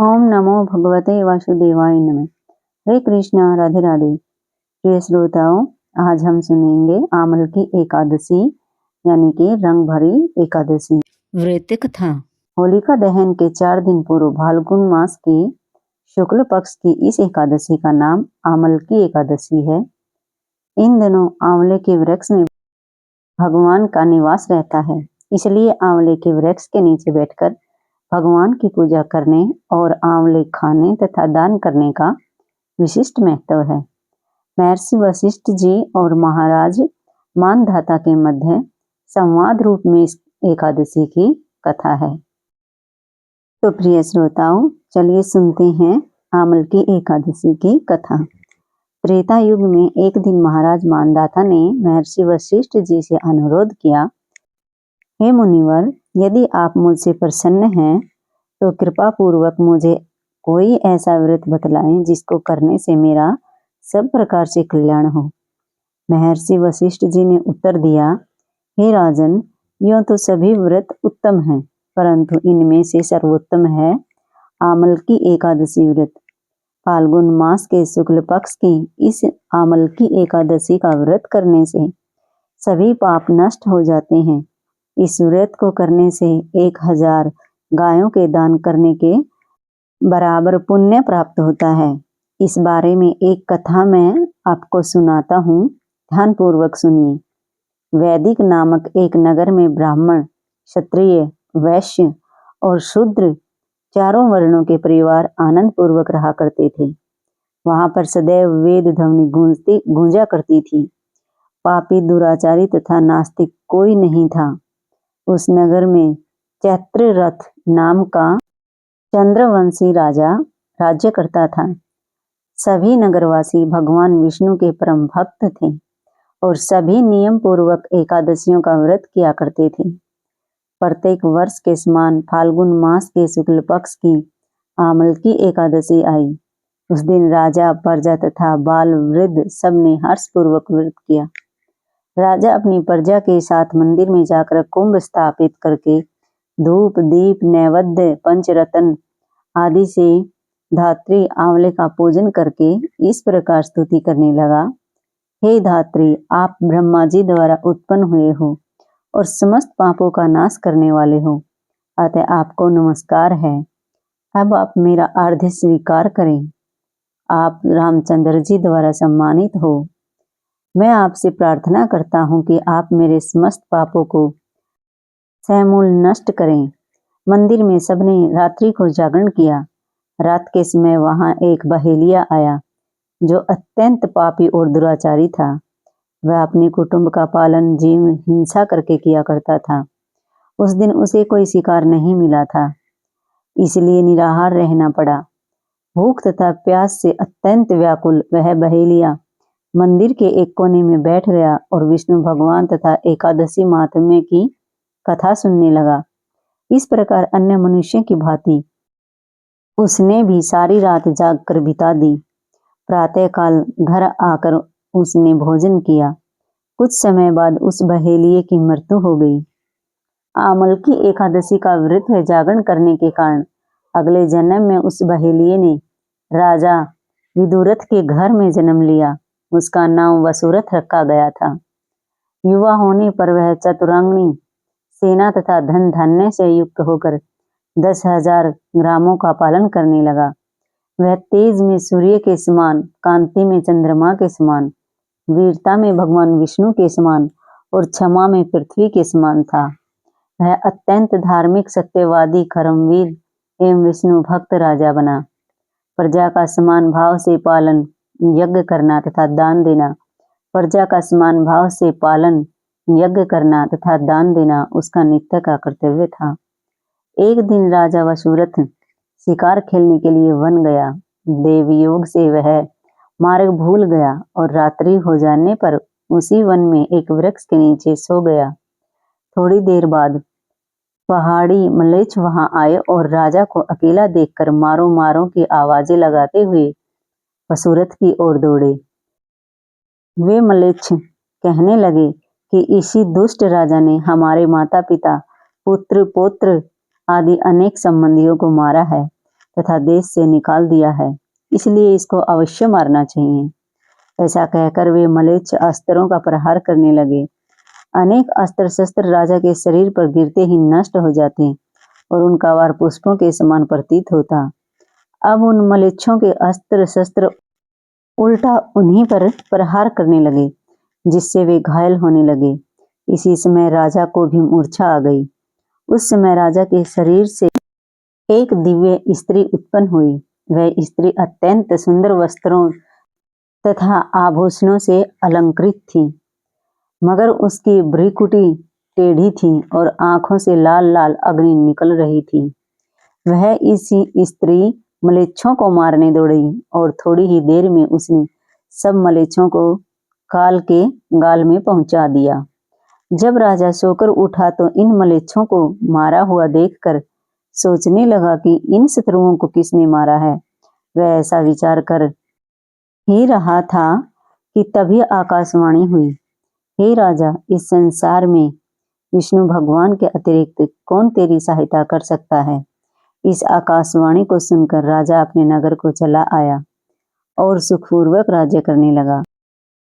ओम नमो भगवते वासुदेवाय नमः। हरे कृष्णा, राधे राधे। प्रिय श्रोताओं, आज हम सुनेंगे आमल की एकादशी यानी कि रंग भरी एकादशी व्रत कथा। होलिका दहन के 4 दिन पूर्व फाल्गुन मास की शुक्ल पक्ष की इस एकादशी का नाम आमल की एकादशी है। इन दिनों आंवले के वृक्ष में भगवान का निवास रहता है, इसलिए आंवले के वृक्ष के नीचे बैठकर भगवान की पूजा करने और आंवले खाने तथा दान करने का विशिष्ट महत्व है। महर्षि वशिष्ठ जी और महाराज मानधाता के मध्य संवाद रूप में इस एकादशी की कथा है। तो प्रिय श्रोताओं, चलिए सुनते हैं आमल की एकादशी की कथा। त्रेता युग में एक दिन महाराज मानधाता ने महर्षि वशिष्ठ जी से अनुरोध किया, हे मुनिवर, यदि आप मुझसे प्रसन्न हैं तो कृपा पूर्वक मुझे कोई ऐसा व्रत बतलाएं जिसको करने से मेरा सब प्रकार से कल्याण हो। महर्षि वशिष्ठ जी ने उत्तर दिया, हे राजन, यूं तो सभी व्रत उत्तम हैं, परंतु इनमें से सर्वोत्तम है आमल की एकादशी व्रत। फाल्गुन मास के शुक्ल पक्ष की इस आमल की एकादशी का व्रत करने से सभी पाप नष्ट हो जाते हैं। इस व्रत को करने से 1000 गायों के दान करने के बराबर पुण्य प्राप्त होता है। इस बारे में एक कथा मैं आपको सुनाता हूँ, ध्यान पूर्वक सुनिए। वैदिक नामक एक नगर में ब्राह्मण, क्षत्रिय, वैश्य और शूद्र चारों वर्णों के परिवार आनंद पूर्वक रहा करते थे। वहां पर सदैव वेद ध्वनि गूंजा करती थी। पापी, दुराचारी तथा नास्तिक कोई नहीं था। उस नगर में चैत्ररथ नाम का चंद्रवंशी राजा राज्य करता था। सभी नगरवासी भगवान विष्णु के परम भक्त थे और सभी नियम पूर्वक एकादशियों का व्रत किया करते थे। प्रत्येक वर्ष के समान फाल्गुन मास के शुक्ल पक्ष की आमल की एकादशी आई। उस दिन राजा, प्रजा तथा बाल वृद्ध सबने हर्षपूर्वक व्रत किया। राजा अपनी प्रजा के साथ मंदिर में जाकर कुंभ स्थापित करके धूप, दीप, नैवेद्य, पंचरत्न आदि से धात्री आंवले का पूजन करके इस प्रकार स्तुति करने लगा, हे धात्री, आप ब्रह्मा जी द्वारा उत्पन्न हुए हो और समस्त पापों का नाश करने वाले हो, अतः आपको नमस्कार है। अब आप मेरा आराध्य स्वीकार करें। आप रामचंद्र जी द्वारा सम्मानित हो। मैं आपसे प्रार्थना करता हूँ कि आप मेरे समस्त पापों को समूल नष्ट करें। मंदिर में सबने रात्रि को जागरण किया। रात के समय वहां एक बहेलिया आया जो अत्यंत पापी और दुराचारी था। वह अपने कुटुंब का पालन जीव हिंसा करके किया करता था। उस दिन उसे कोई शिकार नहीं मिला था, इसलिए निराहार रहना पड़ा। भूख तथा प्यास से अत्यंत व्याकुल वह बहेलिया मंदिर के एक कोने में बैठ गया और विष्णु भगवान तथा एकादशी महात्म्य की कथा सुनने लगा। इस प्रकार अन्य मनुष्य की भांति उसने भी सारी रात जागकर बिता दी। प्रातःकाल घर आकर उसने भोजन किया। कुछ समय बाद उस बहेलिये की मृत्यु हो गई। आमल की एकादशी का व्रत व जागरण करने के कारण अगले जन्म में उस बहेलिये ने राजा विदुरथ के घर में जन्म लिया। उसका नाम वसुरथ रखा गया था। युवा होने पर वह चतुरांगनी सेना तथा धन धान्य से युक्त होकर 10,000 ग्रामों का पालन करने लगा। वह तेज में सूर्य के समान, कांति में चंद्रमा के समान, वीरता में भगवान विष्णु के समान और क्षमा में पृथ्वी के समान था। वह अत्यंत धार्मिक, सत्यवादी, कर्मवीर एवं विष्णु भक्त राजा बना। प्रजा का समान भाव से पालन, यज्ञ करना तथा दान देना, प्रजा का समान भाव से पालन, यज्ञ करना तथा दान देना उसका नित्य का कर्तव्य था। एक दिन राजा वसुरथ शिकार खेलने के लिए वन गया। देवयोग से वह मार्ग भूल गया और रात्रि हो जाने पर उसी वन में एक वृक्ष के नीचे सो गया। थोड़ी देर बाद पहाड़ी म्लेच्छ वहां आए और राजा को अकेला देखकर मारो मारो की आवाजें लगाते हुए वसुरथ की ओर दौड़े। वे म्लेच्छ कहने लगे कि इसी दुष्ट राजा ने हमारे माता पिता, पुत्र, पौत्र आदि अनेक संबंधियों को मारा है। तथा देश से निकाल दिया है, इसलिए इसको अवश्य मारना चाहिए। ऐसा कहकर वे म्लेच्छ अस्त्रों का प्रहार करने लगे। अनेक अस्त्र शस्त्र राजा के शरीर पर गिरते ही नष्ट हो जाते और उनका वार पुष्पों के समान प्रतीत होता। अब उन म्लेच्छों के अस्त्र शस्त्र उल्टा उन्हीं पर प्रहार करने लगे, जिससे वे घायल होने लगे। इसी समय राजा को भी मूर्छा आ गई। उस समय राजा के शरीर से एक दिव्य स्त्री उत्पन्न हुई। वह स्त्री अत्यंत सुंदर वस्त्रों तथा आभूषणों से अलंकृत थी, मगर उसकी भ्रुकुटी टेढ़ी थी और आंखों से लाल लाल अग्नि निकल रही थी। वह इसी स्त्री म्लेच्छों को मारने दौड़ी और थोड़ी ही देर में उसने सब म्लेच्छों को काल के गाल में पहुंचा दिया। जब राजा सोकर उठा तो इन म्लेच्छों को मारा हुआ देखकर सोचने लगा कि इन शत्रुओं को किसने मारा है। वह ऐसा विचार कर ही रहा था कि तभी आकाशवाणी हुई, हे राजा, इस संसार में विष्णु भगवान के अतिरिक्त कौन तेरी सहायता कर सकता है। इस आकाशवाणी को सुनकर राजा अपने नगर को चला आया और सुखपूर्वक राज्य करने लगा।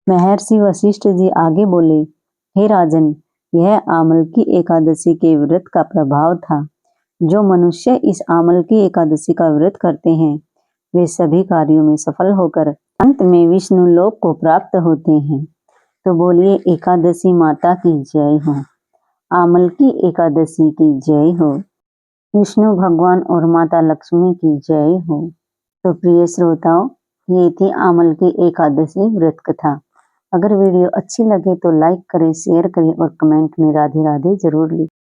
महर्षि वशिष्ठ जी आगे बोले, हे राजन, यह आमल की एकादशी के व्रत का प्रभाव था। जो मनुष्य इस आमल की एकादशी का व्रत करते हैं वे सभी कार्यों में सफल होकर अंत में विष्णु लोक को प्राप्त होते हैं। तो बोलिए एकादशी माता की जय हो, आमल की एकादशी की जय हो, विष्णु भगवान और माता लक्ष्मी की जय हो। तो प्रिय श्रोताओं, ये थी आमल की एकादशी व्रत कथा। अगर वीडियो अच्छी लगे तो लाइक करें, शेयर करें और कमेंट में राधे राधे जरूर लिखें।